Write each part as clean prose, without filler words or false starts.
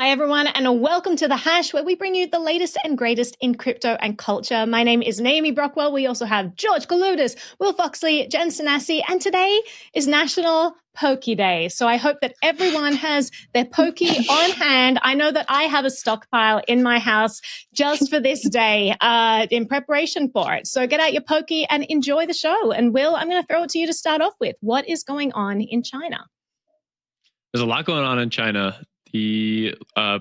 Hi, everyone, and welcome to The Hash, where we bring you the latest and greatest in crypto and culture. My name is Naomi Brockwell. We also have George Kaludis, Will Foxley, Jen Sanasi, and today is National Pokey Day. So I hope that everyone has their pokey on hand. I know that I have a stockpile in my house just for this day in preparation for it. So get out your pokey and enjoy the show. And Will, I'm going to throw it to you to start off with. What is going on in China? There's a lot going on in China. The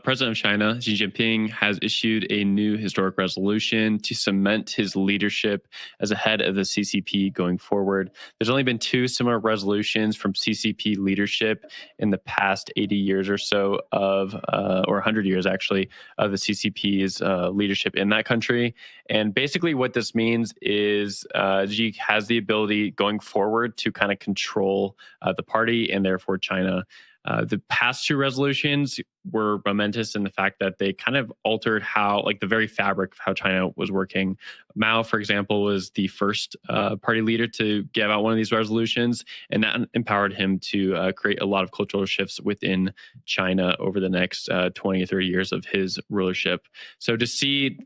president of China, Xi Jinping, has issued a new historic resolution to cement his leadership as a head of the CCP going forward. There's only been two similar resolutions from CCP leadership in the past 80 years or so or 100 years actually, of the CCP's leadership in that country. And basically what this means is Xi has the ability going forward to kind of control the party and therefore China. The past two resolutions were momentous in the fact that they kind of altered how, like, the very fabric of how China was working. Mao, for example, was the first party leader to give out one of these resolutions, and that empowered him to create a lot of cultural shifts within China over the next 20 or 30 years of his rulership. So to see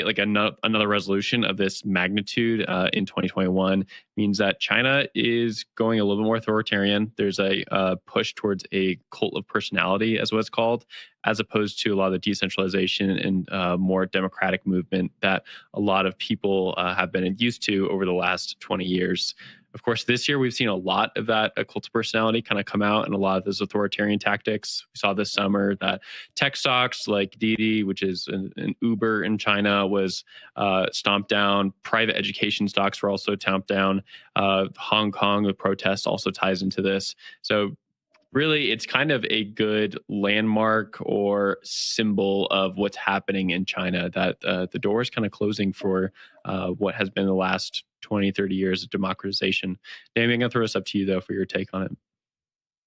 like another resolution of this magnitude in 2021 means that China is going a little bit more authoritarian. There's a push towards a cult of personality, as what it's called, as opposed to a lot of the decentralization and more democratic movement that a lot of people have been used to over the last 20 years. Of course, this year we've seen a lot of that cult of personality kind of come out and a lot of those authoritarian tactics. We saw this summer that tech stocks like Didi, which is an Uber in China, was stomped down. Private education stocks were also tamped down. Hong Kong, the protests also ties into this. So really, it's kind of a good landmark or symbol of what's happening in China, that the door is kind of closing for what has been the last 20, 30 years of democratization. Naomi, I'm going to throw this up to you, though, for your take on it.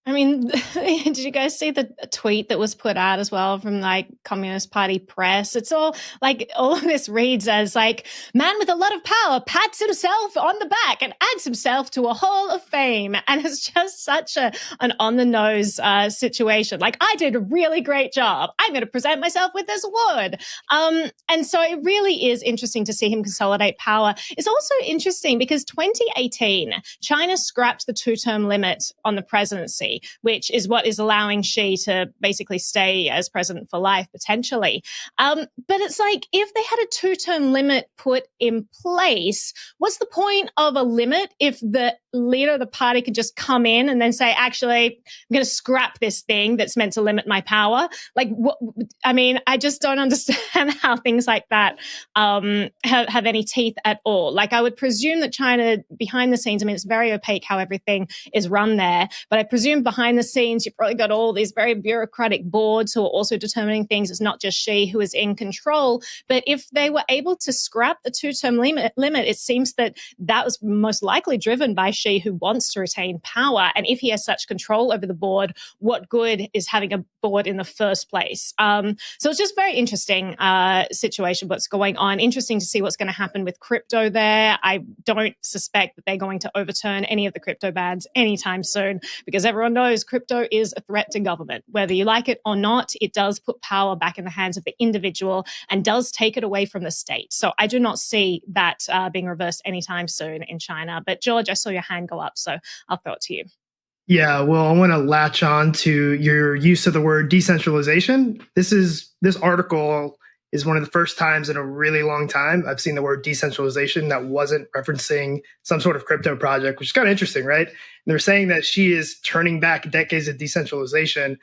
I mean, did you guys see the tweet that was put out as well from like Communist Party press? It's all like, all of this reads as like, man with a lot of power pats himself on the back and adds himself to a hall of fame. And it's just such an on the nose situation. Like, I did a really great job. I'm going to present myself with this award. And so it really is interesting to see him consolidate power. It's also interesting because 2018, China scrapped the 2-term limit on the presidency, which is what is allowing Xi to basically stay as president for life, potentially. But it's like, if they had a 2-term limit put in place, what's the point of a limit if the leader of the party could just come in and then say, actually, I'm going to scrap this thing that's meant to limit my power? Like, I mean, I just don't understand how things like that have any teeth at all. Like, I would presume that China, behind the scenes, I mean, it's very opaque how everything is run there, but I presume behind the scenes, you've probably got all these very bureaucratic boards who are also determining things. It's not just Xi who is in control. But if they were able to scrap the 2-term limit, it seems that was most likely driven by Xi, who wants to retain power. And if he has such control over the board, what good is having a board in the first place? So it's just very interesting situation, what's going on. Interesting to see what's going to happen with crypto there. I don't suspect that they're going to overturn any of the crypto bans anytime soon, because everyone knows crypto is a threat to government. Whether you like it or not, it does put power back in the hands of the individual and does take it away from the state. So I do not see that being reversed anytime soon in China. But George, I saw your hand go up, so I'll throw it to you. Yeah, well, I want to latch on to your use of the word decentralization. This article is one of the first times in a really long time I've seen the word decentralization that wasn't referencing some sort of crypto project, which is kind of interesting, right? And they're saying that she is turning back decades of decentralization,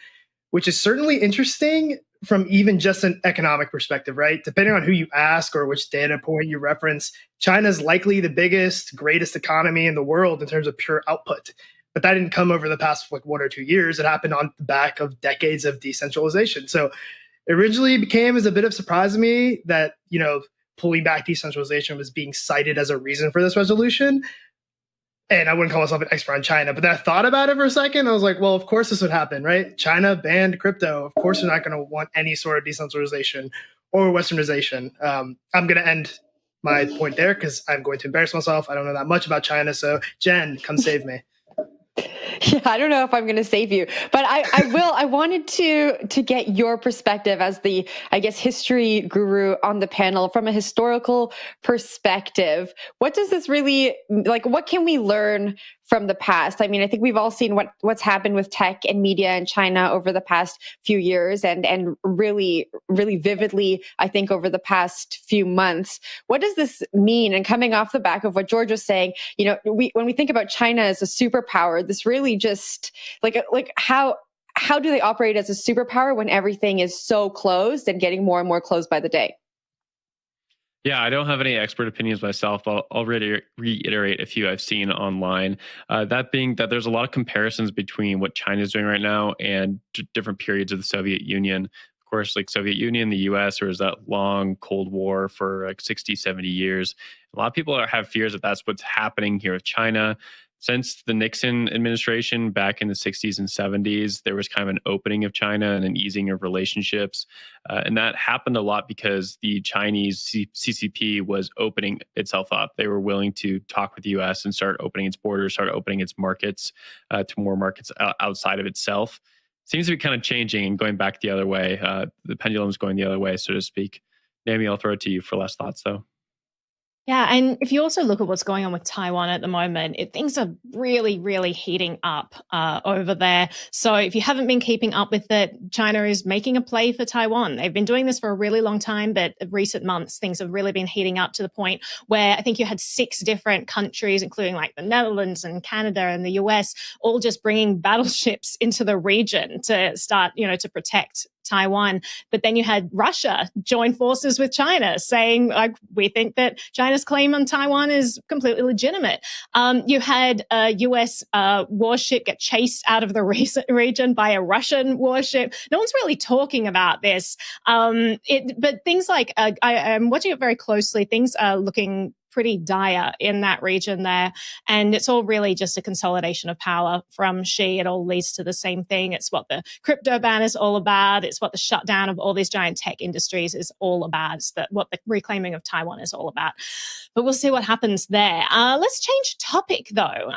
which is certainly interesting from even just an economic perspective, right? Depending on who you ask or which data point you reference, China's likely the biggest, greatest economy in the world in terms of pure output. But that didn't come over the past 1 or 2 years. It happened on the back of decades of decentralization. So it originally became as a bit of surprise to me that, pulling back decentralization was being cited as a reason for this resolution. And I wouldn't call myself an expert on China, but then I thought about it for a second. I was like, well, of course this would happen, right? China banned crypto. Of course they're not going to want any sort of decentralization or westernization. I'm going to end my point there because I'm going to embarrass myself. I don't know that much about China. So Jen, come save me. Yeah, I don't know if I'm going to save you, but I will. I wanted to get your perspective as the, I guess, history guru on the panel from a historical perspective. What does this really, like, what can we learn from the past? I mean, I think we've all seen what's happened with tech and media in China over the past few years, and really, really vividly, I think, over the past few months. What does this mean? And coming off the back of what George was saying, when we think about China as a superpower, this really just like how do they operate as a superpower when everything is so closed and getting more and more closed by the day? Yeah, I don't have any expert opinions myself. I'll reiterate a few I've seen online. That being that there's a lot of comparisons between what China is doing right now and different periods of the Soviet Union. Of course, like Soviet Union, the US, there was that long Cold War for like 60, 70 years. A lot of people have fears that that's what's happening here with China. Since the Nixon administration back in the 60s and 70s, there was kind of an opening of China and an easing of relationships. And that happened a lot because the Chinese CCP was opening itself up. They were willing to talk with the US and start opening its borders, start opening its markets to more markets outside of itself. Seems to be kind of changing and going back the other way. The pendulum's going the other way, so to speak. Naomi, I'll throw it to you for last thoughts, though. Yeah, and if you also look at what's going on with Taiwan at the moment, things are really, really heating up over there. So if you haven't been keeping up with it, China is making a play for Taiwan. They've been doing this for a really long time, but in recent months, things have really been heating up to the point where I think you had 6 different countries, including like the Netherlands and Canada and the US, all just bringing battleships into the region to start, to protect Taiwan. But then you had Russia join forces with China saying, like, we think that China's claim on Taiwan is completely legitimate. You had a US warship get chased out of the region by a Russian warship. No one's really talking about this. But things like, I'm watching it very closely. Things are looking pretty dire in that region there. And it's all really just a consolidation of power from Xi. It all leads to the same thing. It's what the crypto ban is all about. It's what the shutdown of all these giant tech industries is all about. It's what the reclaiming of Taiwan is all about. But we'll see what happens there. Let's change topic, though.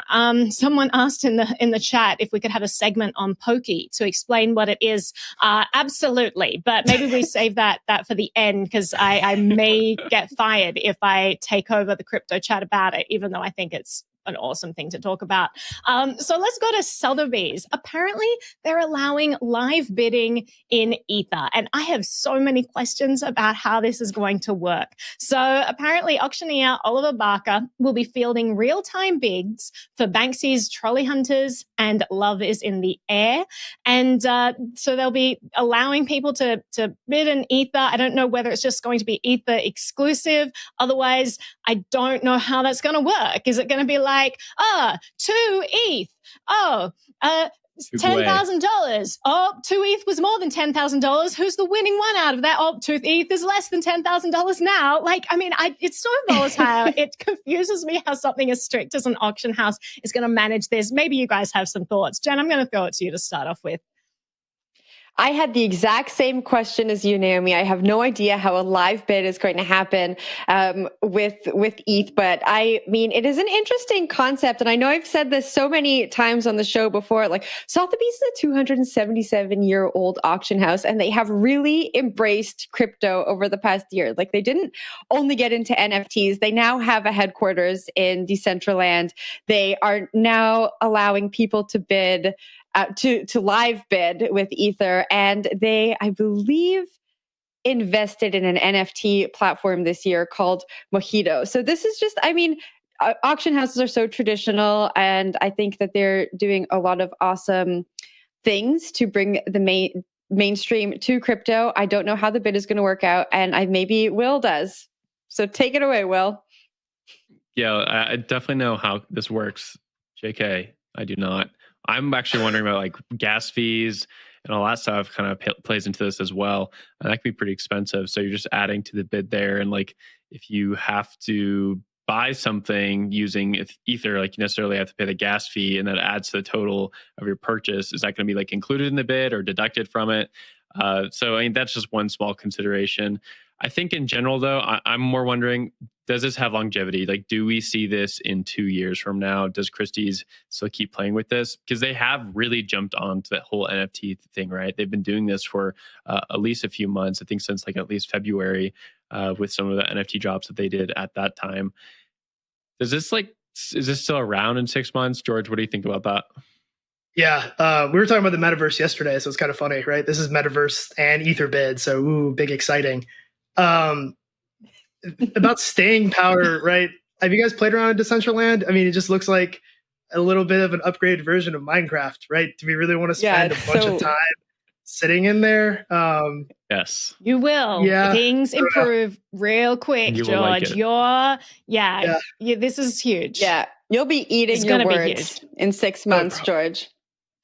Someone asked in the chat if we could have a segment on Pokey to explain what it is. Absolutely. But maybe we save that for the end, because I may get fired if I take over the crypto chat about it, even though I think it's an awesome thing to talk about. So let's go to Sothebys. Apparently, they're allowing live bidding in Ether. And I have so many questions about how this is going to work. So apparently, auctioneer Oliver Barker will be fielding real-time bids for Banksy's Trolley Hunters and Love is in the Air. And so they'll be allowing people to bid in Ether. I don't know whether it's just going to be Ether exclusive. Otherwise, I don't know how that's going to work. Is it going to be like, 2 ETH? $10,000. Oh, 2 ETH was more than $10,000. Who's the winning one out of that? Oh, 2 ETH is less than $10,000 now. Like, I mean, it's so volatile. It confuses me how something as strict as an auction house is going to manage this. Maybe you guys have some thoughts. Jen, I'm going to throw it to you to start off with. I had the exact same question as you, Naomi. I have no idea how a live bid is going to happen with ETH, but I mean, it is an interesting concept. And I know I've said this so many times on the show before, like Sothebys is a 277-year-old auction house, and they have really embraced crypto over the past year. Like, they didn't only get into NFTs. They now have a headquarters in Decentraland. They are now allowing people to bid to live bid with Ether. And they, I believe, invested in an NFT platform this year called Mojito. So this is just, I mean, auction houses are so traditional, and I think that they're doing a lot of awesome things to bring the mainstream to crypto. I don't know how the bid is going to work out, and maybe Will does. So take it away, Will. Yeah, I definitely know how this works. JK, I do not. I'm actually wondering about like gas fees and all that stuff kind of plays into this as well. And that can be pretty expensive. So you're just adding to the bid there. And like, if you have to buy something using Ether, like you necessarily have to pay the gas fee, and that adds to the total of your purchase. Is that going to be like included in the bid or deducted from it? So I mean, that's just one small consideration. I think in general, though, I'm more wondering, does this have longevity? Like, do we see this in 2 years from now? Does Christie's still keep playing with this? Because they have really jumped onto that whole NFT thing, right? They've been doing this for at least a few months, I think since like at least February, with some of the NFT drops that they did at that time. Is this still around in 6 months? George, what do you think about that? Yeah, we were talking about the metaverse yesterday, so it's kind of funny, right? This is metaverse and Etherbid, so big exciting. About staying power, right? Have you guys played around in Decentraland? I mean, it just looks like a little bit of an upgraded version of Minecraft, right? Do we really want to spend a bunch of time sitting in there? Yes. You will. Yeah. Things improve real quick, You will George. like Yeah, this is huge. Yeah. You'll be eating your words in 6 months, George.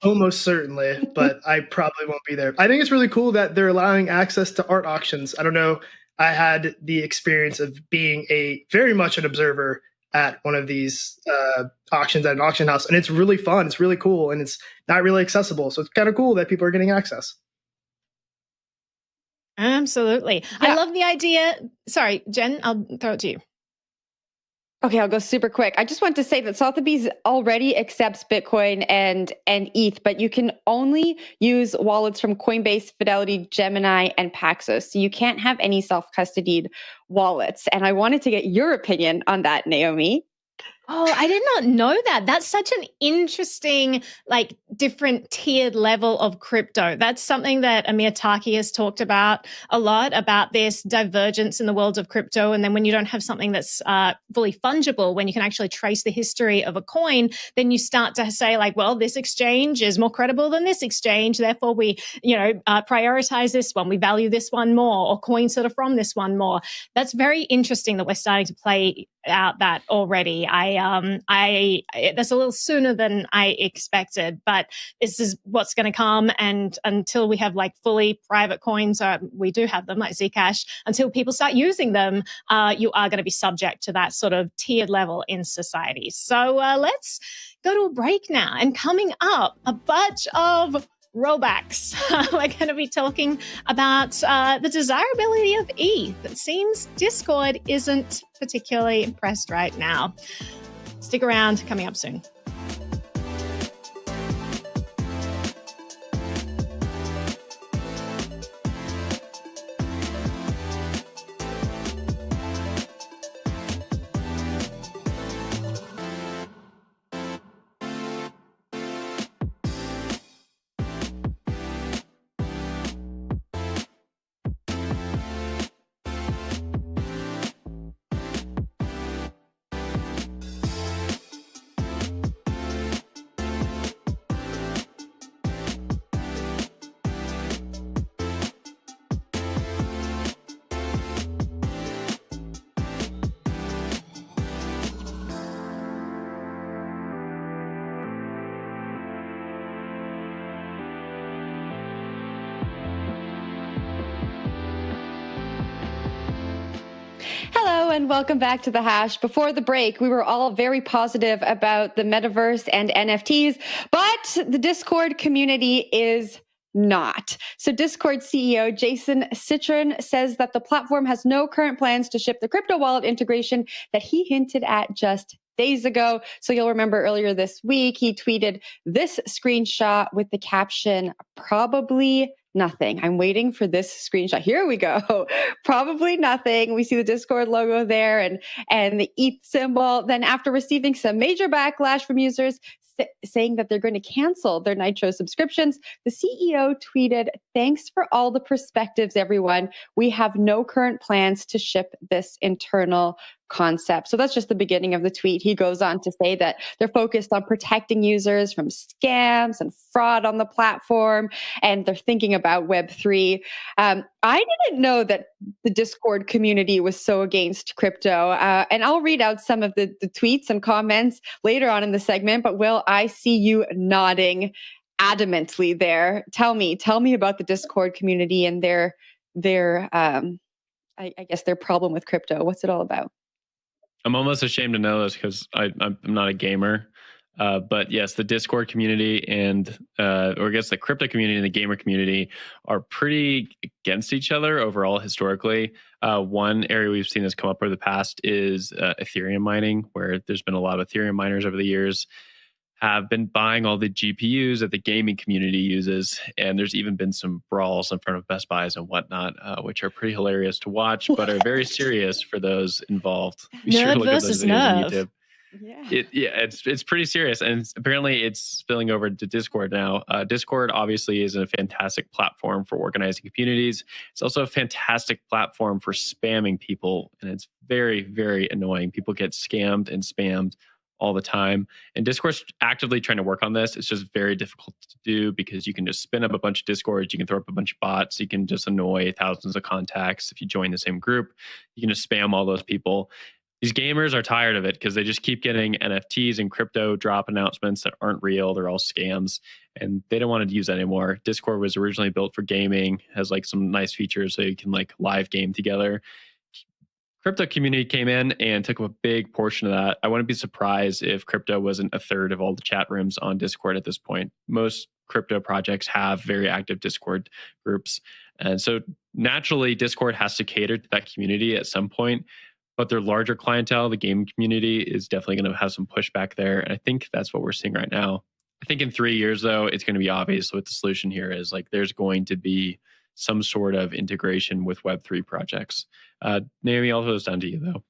Almost certainly, but I probably won't be there. I think it's really cool that they're allowing access to art auctions. I don't know. I had the experience of being very much an observer at one of these auctions at an auction house, and it's really fun. It's really cool, and it's not really accessible. So it's kind of cool that people are getting access. Absolutely. Yeah. I love the idea. Sorry, Jen, I'll throw it to you. Okay, I'll go super quick. I just want to say that Sothebys already accepts Bitcoin and ETH, but you can only use wallets from Coinbase, Fidelity, Gemini, and Paxos. So you can't have any self-custodied wallets. And I wanted to get your opinion on that, Naomi. Oh, I did not know that. That's such an interesting, different tiered level of crypto. That's something that Amir Taki has talked about a lot, about this divergence in the world of crypto. And then when you don't have something that's fully fungible, when you can actually trace the history of a coin, then you start to say this exchange is more credible than this exchange. Therefore, we, prioritize this one. We value this one more, or coins that are from this one more. That's very interesting that we're starting to play out that already. That's a little sooner than I expected, but this is what's going to come. And until we have fully private coins, we do have them like Zcash, until people start using them, you are going to be subject to that sort of tiered level in society. So let's go to a break now. And coming up, a bunch of rollbacks. We're going to be talking about the desirability of ETH. It seems Discord isn't particularly impressed right now. Stick around, coming up soon. Hello and welcome back to The Hash. Before the break, we were all very positive about the metaverse and NFTs, but the Discord community is not. So Discord CEO Jason Citron says that the platform has no current plans to ship the crypto wallet integration that he hinted at just days ago. So you'll remember earlier this week, he tweeted this screenshot with the caption, "Probably nothing." I'm waiting for this screenshot. Here we go. Probably nothing. We see the Discord logo there and the ETH symbol. Then after receiving some major backlash from users saying that they're going to cancel their Nitro subscriptions, the CEO tweeted, "Thanks for all the perspectives, everyone. We have no current plans to ship this internal concept." So that's just the beginning of the tweet. He goes on to say that they're focused on protecting users from scams and fraud on the platform, and they're thinking about Web3. I didn't know that the Discord community was so against crypto. And I'll read out some of the tweets and comments later on in the segment, but Will, I see you nodding adamantly there. Tell me about the Discord community and their I guess their problem with crypto. What's it all about? I'm almost ashamed to know this because I'm not a gamer. But yes, the Discord community and, or I guess the crypto community and the gamer community are pretty against each other overall historically. One area we've seen this come up over the past is Ethereum mining, where there's been a lot of Ethereum miners over the years have been buying all the GPUs that the gaming community uses. And there's even been some brawls in front of Best Buys and whatnot, which are pretty hilarious to watch, but are very serious for those involved. Be sure to look at those videos on YouTube. It's pretty serious, and apparently it's spilling over to Discord now. Discord obviously is a fantastic platform for organizing communities. It's also a fantastic platform for spamming people, and it's very, very annoying. People get scammed and spammed all the time, and Discord's actively trying to work on this. It's just very difficult to do because you can just spin up a bunch of Discords, you can throw up a bunch of bots, you can just annoy thousands of contacts. If you join the same group, you can just spam all those people. These gamers are tired of it because they just keep getting NFTs and crypto drop announcements that aren't real. They're all scams, and they don't want to use that anymore. Discord was originally built for gaming, has like some nice features so you can like live game together. Crypto community came in and took up a big portion of that. I wouldn't be surprised if crypto wasn't a third of all the chat rooms on Discord at this point. Most crypto projects have very active Discord groups. And so naturally, Discord has to cater to that community at some point. But their larger clientele, the gaming community, is definitely going to have some pushback there. And I think that's what we're seeing right now. I think in 3 years, though, it's going to be obvious what the solution here is. Like, there's going to be some sort of integration with Web3 projects. Naomi, I'll throw this down to you, though.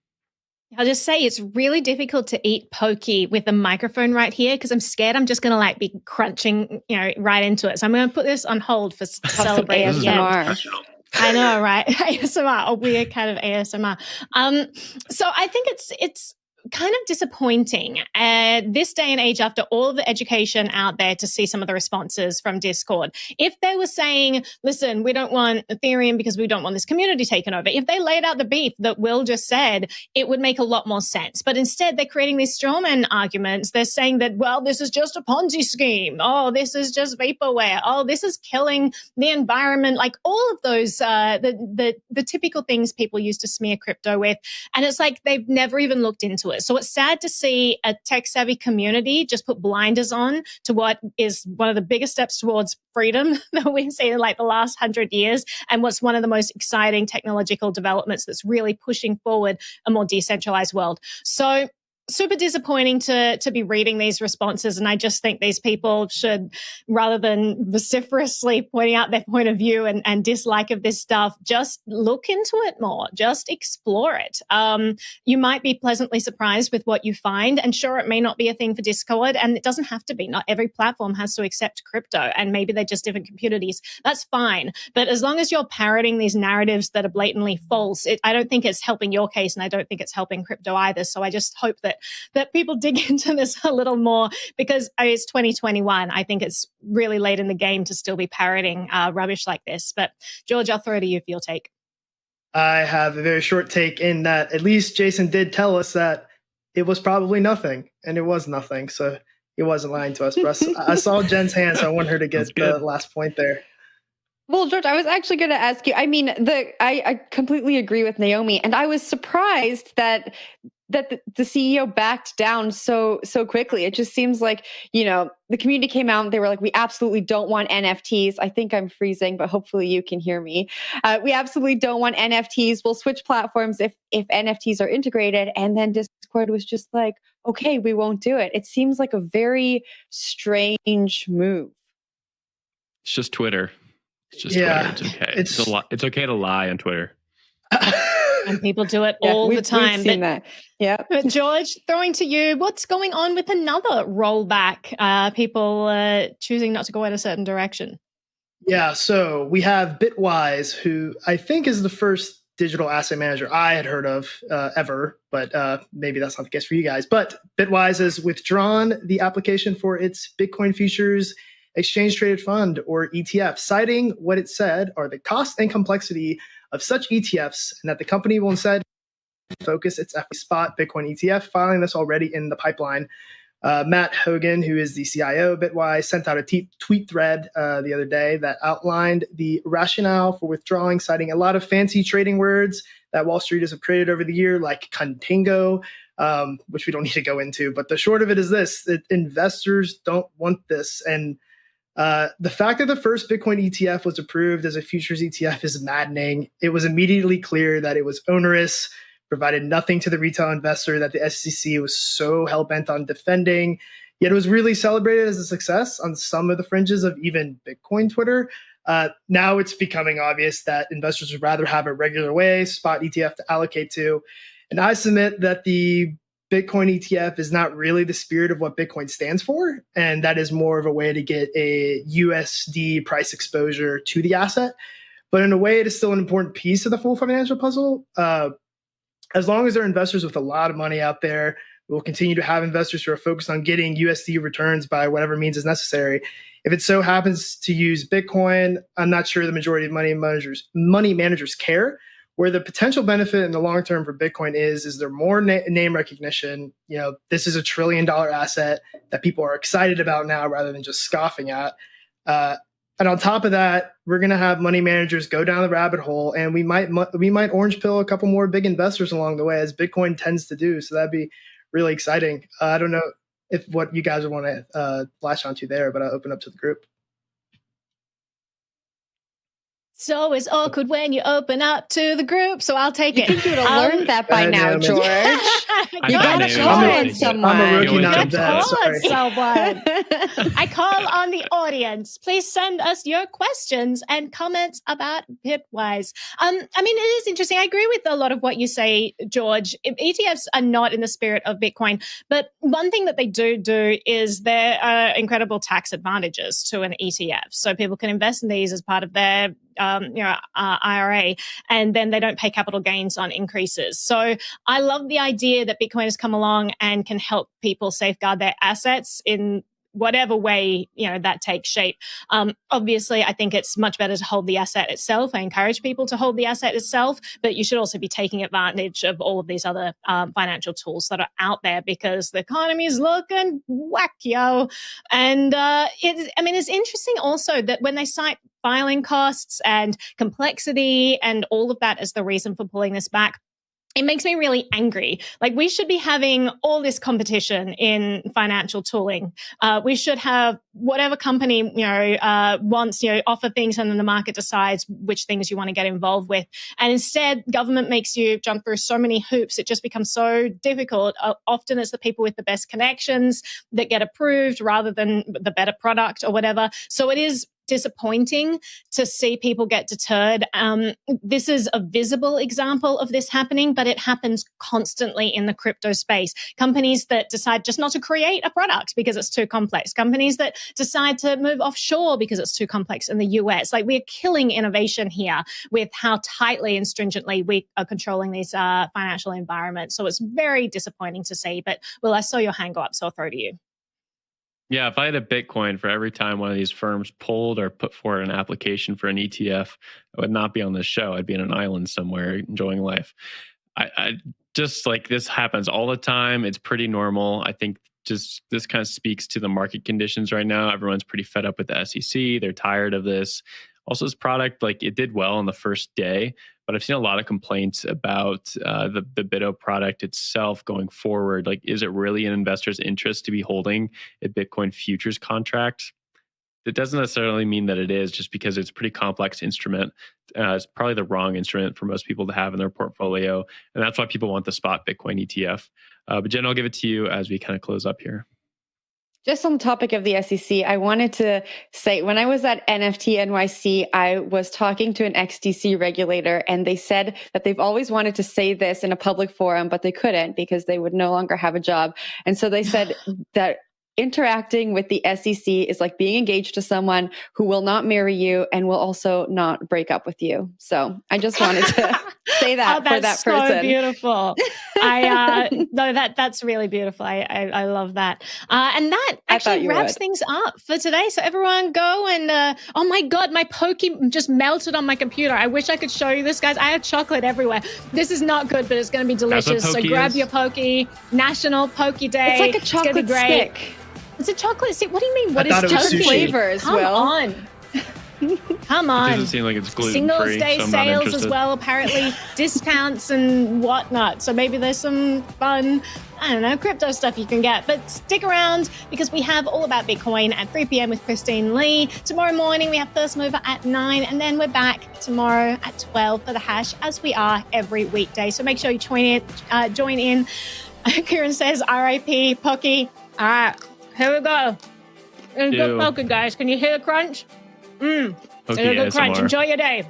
I'll just say it's really difficult to eat pokey with the microphone right here because I'm scared I'm just going to like be crunching, right into it. So I'm going to put this on hold for celebrating. I know, right? ASMR, a weird kind of ASMR. So I think it's kind of disappointing this day and age after all of the education out there to see some of the responses from Discord. If they were saying, listen, we don't want Ethereum because we don't want this community taken over. If they laid out the beef that Will just said, it would make a lot more sense. But instead, they're creating these strawman arguments. They're saying that, well, this is just a Ponzi scheme. Oh, this is just vaporware. Oh, this is killing the environment. Like all of those, the typical things people used to smear crypto with. And it's like they've never even looked into it. So it's sad to see a tech-savvy community just put blinders on to what is one of the biggest steps towards freedom that we've seen in like the last 100 years and what's one of the most exciting technological developments that's really pushing forward a more decentralized world. So super disappointing to be reading these responses. And I just think these people should, rather than vociferously pointing out their point of view and dislike of this stuff, just look into it more, just explore it. You might be pleasantly surprised with what you find. And sure, it may not be a thing for Discord, and it doesn't have to be. Not every platform has to accept crypto, and maybe they're just different communities. That's fine. But as long as you're parroting these narratives that are blatantly false, I don't think it's helping your case, and I don't think it's helping crypto either. So I just hope that people dig into this a little more because it's 2021. I think it's really late in the game to still be parroting rubbish like this. But George, I'll throw to you for your take. I have a very short take in that at least Jason did tell us that it was probably nothing, and it was nothing. So he wasn't lying to us. But I saw Jen's hand, so I want her to get the last point there. Well, George, I was actually going to ask you. I mean, I completely agree with Naomi, and I was surprised that the CEO backed down so quickly. It just seems like, the community came out and they were like, we absolutely don't want NFTs. I think I'm freezing, but hopefully you can hear me. We absolutely don't want NFTs. We'll switch platforms if NFTs are integrated. And then Discord was just like, okay, we won't do it. It seems like a very strange move. It's just Twitter. It's just Twitter. It's okay. It's okay to lie on Twitter. And people do it all the time. We've seen that. Yeah. But George, throwing to you, what's going on with another rollback? People choosing not to go in a certain direction. Yeah, so we have Bitwise, who I think is the first digital asset manager I had heard of ever, but maybe that's not the case for you guys. But Bitwise has withdrawn the application for its Bitcoin futures exchange traded fund, or ETF, citing what it said are the cost and complexity of such ETFs, and that the company will instead focus its spot Bitcoin ETF, filing this already in the pipeline. Matt Hogan, who is the CIO of Bitwise, sent out a tweet thread the other day that outlined the rationale for withdrawing, citing a lot of fancy trading words that Wall Streeters have created over the year, like contango, which we don't need to go into. But the short of it is this, that investors don't want this. And the fact that the first Bitcoin ETF was approved as a futures ETF is maddening. It was immediately clear that it was onerous, provided nothing to the retail investor that the SEC was so hell-bent on defending. Yet it was really celebrated as a success on some of the fringes of even Bitcoin Twitter. Now it's becoming obvious that investors would rather have a regular way spot ETF to allocate to. And I submit that the Bitcoin ETF is not really the spirit of what Bitcoin stands for. And that is more of a way to get a USD price exposure to the asset. But in a way, it is still an important piece of the full financial puzzle. As long as there are investors with a lot of money out there, we'll continue to have investors who are focused on getting USD returns by whatever means is necessary. If it so happens to use Bitcoin, I'm not sure the majority of money managers care. Where the potential benefit in the long term for Bitcoin is there more name recognition. This is $1 trillion asset that people are excited about now rather than just scoffing at. And on top of that, we're going to have money managers go down the rabbit hole, and we might orange pill a couple more big investors along the way, as Bitcoin tends to do. So that'd be really exciting. I don't know if what you guys would want to latch onto there, but I'll open up to the group. It's always awkward when you open up to the group, so I'll take it. You think you would have learned that by now, George. You got to call on someone. I'm a rookie now. Someone. I call on the audience. Please send us your questions and comments about Bitwise. It is interesting. I agree with a lot of what you say, George. ETFs are not in the spirit of Bitcoin, but one thing that they do is there are incredible tax advantages to an ETF. So people can invest in these as part of their IRA, and then they don't pay capital gains on increases. So I love the idea that Bitcoin has come along and can help people safeguard their assets in whatever way, that takes shape. Obviously, I think it's much better to hold the asset itself. I encourage people to hold the asset itself, but you should also be taking advantage of all of these other financial tools that are out there, because the economy is looking whack-yo. And it's interesting also that when they cite filing costs and complexity and all of that as the reason for pulling this back, it makes me really angry. Like, we should be having all this competition in financial tooling. We should have whatever company, wants, offer things, and then the market decides which things you want to get involved with. And instead, government makes you jump through so many hoops. It just becomes so difficult. Often it's the people with the best connections that get approved rather than the better product or whatever. So it is disappointing to see people get deterred. This is a visible example of this happening, but it happens constantly in the crypto space. Companies that decide just not to create a product because it's too complex. Companies that decide to move offshore because it's too complex in the US. Like, we're killing innovation here with how tightly and stringently we are controlling these financial environments. So it's very disappointing to see. But Will, I saw your hand go up, so I'll throw to you. Yeah, if I had a Bitcoin for every time one of these firms pulled or put forward an application for an ETF, I would not be on this show. I'd be in an island somewhere enjoying life. I just, like, this happens all the time. It's pretty normal. I think just this kind of speaks to the market conditions right now. Everyone's pretty fed up with the SEC. They're tired of this. Also, this product, like, it did well on the first day, but I've seen a lot of complaints about the BitO product itself going forward. Like, is it really in investors' interest to be holding a Bitcoin futures contract? It doesn't necessarily mean that it is, just because it's a pretty complex instrument. It's probably the wrong instrument for most people to have in their portfolio. And that's why people want the spot Bitcoin ETF. But Jen, I'll give it to you as we kind of close up here. Just on the topic of the SEC, I wanted to say, when I was at NFT NYC, I was talking to an XDC regulator, and they said that they've always wanted to say this in a public forum, but they couldn't because they would no longer have a job. And so they said that interacting with the SEC is like being engaged to someone who will not marry you and will also not break up with you. So I just wanted to say that for that person. That's so beautiful. That's really beautiful. I love that. And that actually wraps things up for today. So everyone go and, oh my God, my Pokey just melted on my computer. I wish I could show you this, guys. I have chocolate everywhere. This is not good, but it's going to be delicious. So grab your Pokey. National Pokey Day. It's like a chocolate stick. It's a chocolate stick. What do you mean? What is chocolate flavors? Come on. Come It on. doesn't seem like it's gluten Singles free. Day So I'm not sales interested. as well, apparently discounts and whatnot. So maybe there's some fun, I don't know, crypto stuff you can get. But stick around because we have All About Bitcoin at 3 p.m. with Christine Lee. Tomorrow morning we have First Mover at 9, and then we're back tomorrow at 12 for the hash, as we are every weekday. So make sure you join in. Kieran says, R.I.P. Pocky. All right, here we go. Good poker, guys. Can you hear the crunch? Pokey It's a good crunch. ASMR. Enjoy your day.